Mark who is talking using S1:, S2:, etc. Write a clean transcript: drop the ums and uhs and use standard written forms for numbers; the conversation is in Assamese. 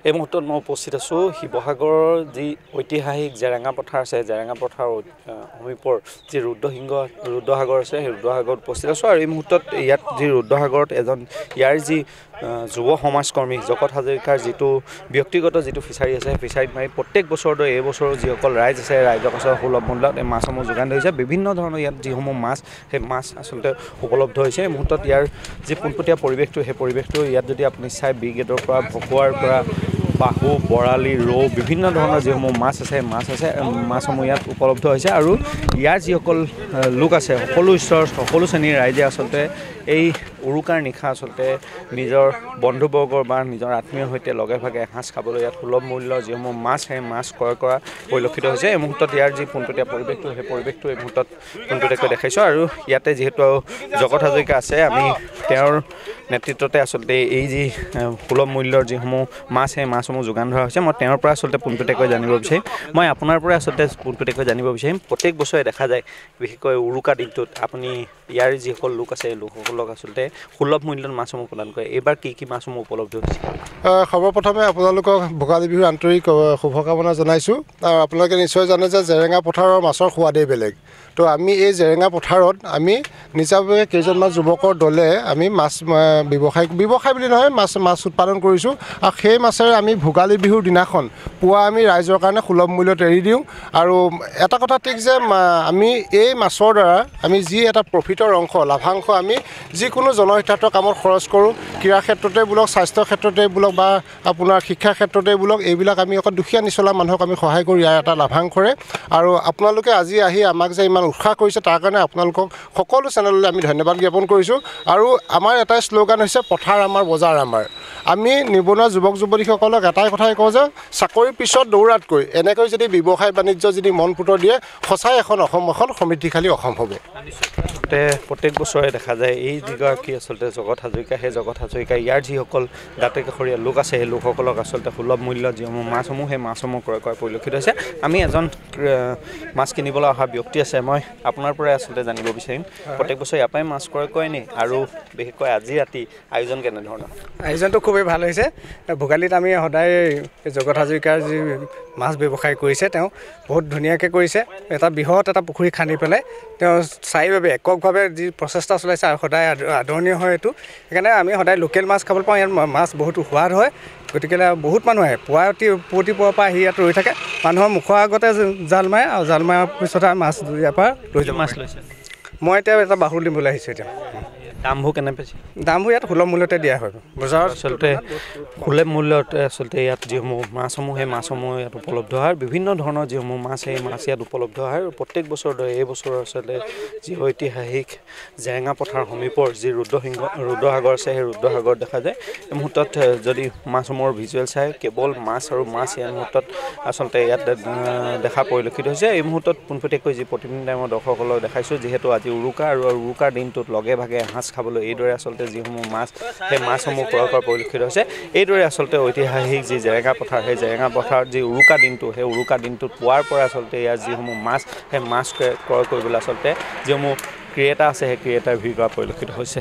S1: এই মুহূৰ্তত মই উপস্থিত আছোঁ শিৱসাগৰৰ যি ঐতিহাসিক জেৰেঙা পথাৰ আছে, জেৰেঙা পথাৰৰ সমীপৰ যি ৰুদ্ৰসাগৰ আছে, সেই ৰুদ্ৰসাগৰত উপস্থিত আছোঁ। আৰু এই মুহূৰ্তত ইয়াত যি ৰুদ্ৰসাগৰত ইয়াৰ যি যুৱ সমাজকৰ্মী জগত হাজৰিকাৰ যিটো ব্যক্তিগত যিটো ফিচাৰী আছে, সেই ফিচাৰীত মাৰি প্ৰত্যেক বছৰৰ দৰে এই বছৰো যিসকল ৰাইজ আছে, ৰাইজক আচলতে সুলভ মূল্যত এই মাছসমূহ যোগান ধৰিছে। বিভিন্ন ধৰণৰ ইয়াত যিসমূহ মাছ, সেই মাছ আচলতে উপলব্ধ হৈছে। এই মুহূৰ্তত ইয়াৰ যি পোনপটীয়া পৰিৱেশটো, সেই পৰিৱেশটো ইয়াত যদি আপুনি চাই ব্ৰিগেডৰ পৰা ভকুৱাৰ পৰা বাহু, বৰালি, ৰৌ বিভিন্ন ধৰণৰ যিসমূহ মাছ আছে, মাছসমূহ ইয়াত উপলব্ধ হৈছে। আৰু ইয়াৰ যিসকল লোক আছে, সকলো স্তৰৰ সকলো শ্ৰেণীৰ ৰাইজে আচলতে এই উৰুকাৰ নিশা আচলতে নিজৰ বন্ধুবৰ্গৰ বা নিজৰ আত্মীয়ৰ সৈতে লগে ভাগে এসাঁজ খাবলৈ ইয়াত সুলভ মূল্যৰ যিসমূহ মাছ, সেই মাছ ক্ৰয় কৰা পৰিলক্ষিত হৈছে। এই মুহূৰ্তত ইয়াৰ যি পোনপটীয়া পৰিৱেশটো, সেই পৰিৱেশটো এই মুহূৰ্তত পোনপটীয়াকৈ দেখাইছোঁ। আৰু ইয়াতে যিহেতু জগত হাজৰিকা আছে, আমি তেওঁৰ নেতৃত্বতে আচলতে এই যি সুলভ মূল্যৰ যিসমূহ মাছ, সেই মাছসমূহ যোগান ধৰা হৈছে। মই তেওঁৰ পৰা আচলতে পোনপটীয়াকৈ জানিব বিচাৰিম, মই আপোনাৰ পৰা আচলতে পোনপটীয়াকৈ জানিব বিচাৰিম। প্ৰত্যেক বছৰে দেখা যায়, বিশেষকৈ উৰুকা দিনটোত আপুনি ইয়াৰ যিসকল লোক আছে, এই লোকসকলক আচলতে সুলভ মূল্যত মাছসমূহ প্ৰদান কৰে। এইবাৰ কি কি মাছসমূহ উপলব্ধ হৈছে?
S2: সৰ্বপ্ৰথমে আপোনালোকক ভোগালী বিহুৰ আন্তৰিক শুভকামনা জনাইছোঁ। আৰু আপোনালোকে নিশ্চয় জানে যে জেৰেঙা পথাৰৰ মাছৰ সোৱাদেই বেলেগ। তো আমি এই জেৰেঙা পথাৰত আমি নিজাববীয়াকৈ কেইজনমান যুৱকৰ দলে আমি মাছ ব্যৱসায় বুলি নহয়, মাছ উৎপাদন কৰিছোঁ। আৰু সেই মাছেৰে আমি ভোগালী বিহুৰ দিনাখন পুৱা আমি ৰাইজৰ কাৰণে সুলভ মূল্যত এৰি দিওঁ। আৰু এটা কথা ঠিক যে আমি এই মাছৰ দ্বাৰা আমি যি এটা প্ৰফিটৰ অংশ, লাভাংশ আমি যিকোনো জনহিতাৰ্থ কামত খৰচ কৰোঁ। ক্ৰীড়া ক্ষেত্ৰতে বোলক, স্বাস্থ্য ক্ষেত্ৰতে বোলক, বা আপোনাৰ শিক্ষাৰ ক্ষেত্ৰতে বোলক, এইবিলাক আমি অকল দুখীয়া নিচলা মানুহক আমি সহায় কৰোঁ ইয়াৰ এটা লাভাংশৰে। আৰু আপোনালোকে আজি আহি আমাক যে ইমান উৎসাহ কৰিছে, তাৰ কাৰণে আপোনালোকক সকলো চেনেললৈ আমি ধন্যবাদ জ্ঞাপন কৰিছোঁ। আৰু আমাৰ এটাই শ্লোগান হৈছে পথাৰ আমাৰ, বজাৰ আমাৰ। আমি নিবনুৱা যুৱক যুৱতীসকলক এটাই কথাই কওঁ যে চাকৰিৰ পিছত দৌৰাতকৈ এনেকৈ যদি ব্যৱসায় বাণিজ্য যদি মন পুতৰ দিয়ে, সঁচাই অসম সমৃদ্ধিশালী অসম হ'ব।
S1: প্ৰত্যেক বছৰে দেখা যায় এই যিগৰাকী আচলতে জগত হাজৰিকা, সেই জগত হাজৰিকা ইয়াৰ যিসকল দাঁতে কাষৰীয়া লোক আছে, সেই লোকসকলক আচলতে সুলভ মূল্যত যিসমূহ মাছসমূহ, সেই মাছসমূহ ক্ৰয় কৰা পৰিলক্ষিত হৈছে। আমি এজন মাছ কিনিবলৈ অহা ব্যক্তি আছে, মই আপোনাৰ পৰাই আচলতে জানিব বিচাৰিম, প্ৰত্যেক বছৰে ইয়াৰ পৰাই মাছ ক্ৰয় কৰে নি? আৰু বিশেষকৈ আজি ৰাতি আয়োজন কেনেধৰণৰ?
S3: আয়োজনটো খুবেই ভাল হৈছে। ভোগালীত আমি সদায় জগত হাজৰিকাৰ যি মাছ ব্যৱসায় কৰিছে, তেওঁ বহুত ধুনীয়াকৈ কৰিছে। এটা বৃহৎ এটা পুখুৰী খান্দি পেলাই তেওঁ স্থায়ীভাৱে এককভাৱে যি প্ৰচেষ্টা চলাইছে, আৰু সদায় আদৰণীয় হয় এইটো। সেইকাৰণে আমি সদায় লোকেল মাছ খাবলৈ পাওঁ। ইয়াত মাছ বহুতো সোৱাদ হয়, গতিকে বহুত মানুহ আহে। পুৱাৰ পৰা আহি ইয়াত ৰৈ থাকে। মানুহৰ মুখৰ আগতে জাল মাৰে, আৰু জাল মৰাৰ পিছতে মাছ ইয়াৰ পৰা লৈ যাব।
S1: মাছ লৈছে?
S3: মই এতিয়া এটা বাহু দিবলৈ আহিছোঁ। এতিয়া
S1: দামবোৰ কেনে পাইছে?
S3: দামবোৰ ইয়াত সুলভ মূল্যতে দিয়া হয়। বজাৰত
S1: আচলতে সুলভ মূল্যতে আচলতে ইয়াত যিসমূহ মাছসমূহ, সেই মাছসমূহ ইয়াত উপলব্ধ হয়। বিভিন্ন ধৰণৰ যিসমূহ মাছ, সেই মাছ ইয়াত উপলব্ধ হয়। আৰু প্ৰত্যেক বছৰৰ দৰে এই বছৰ আচলতে যি ঐতিহাসিক জেৰেঙা পথাৰ সমীপৰ যি ৰুদ্ৰসাগৰ আছে, সেই ৰুদ্ৰসাগৰত দেখা যায়। এই মুহূৰ্তত যদি মাছসমূহৰ ভিজুৱেল চাই, কেৱল মাছ আৰু মাছ এই মুহূৰ্তত আচলতে ইয়াত দেখা পৰিলক্ষিত হৈছে। এই মুহূৰ্তত পোনপটীয়াকৈ যি প্ৰতিনিধি মই দৰ্শকসকলক দেখাইছোঁ, যিহেতু আজি উৰুকা, আৰু উৰুকাৰ দিনটোত লগে ভাগে এসাঁজ খাবলৈ এইদৰে আচলতে যিসমূহ মাছ, সেই মাছসমূহ ক্ৰয় কৰা পৰিলক্ষিত হৈছে। এইদৰে আচলতে ঐতিহাসিক যি জেৰেঙা পথাৰ, সেই জেৰেঙা পথাৰত যি উৰুকা দিনটো, সেই উৰুকা দিনটোত পুৱাৰ পৰা আচলতে ইয়াৰ যিসমূহ মাছ, সেই মাছ ক্ৰয় কৰিবলৈ আচলতে যিসমূহ ক্ৰিয়েটাৰ আছে, সেই ক্ৰিয়েটাৰ ভিৰ কৰা পৰিলক্ষিত হৈছে।